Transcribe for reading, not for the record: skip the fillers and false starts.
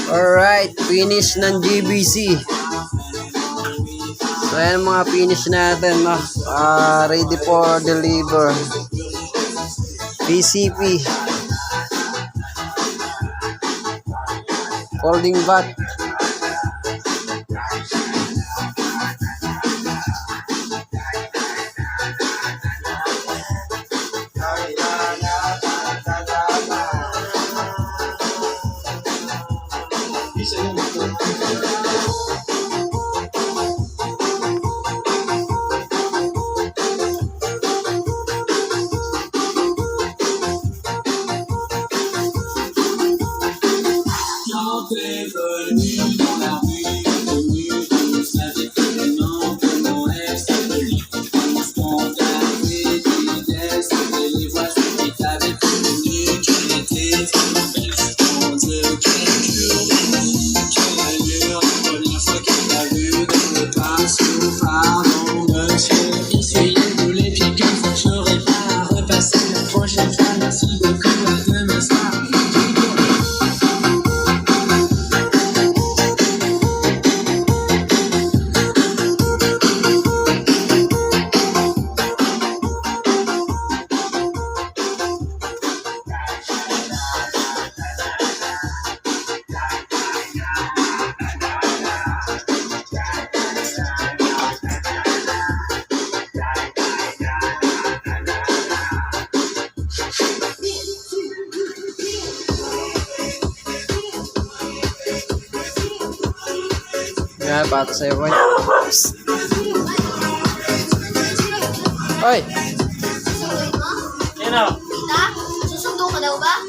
Alright, finish ng GBC. So ayan mga finish natin, no? Ready for deliver. PCP. Folding bat. Yan, pato sa'yo, boy. Oy! Sino? Tita, susundo ka daw ba?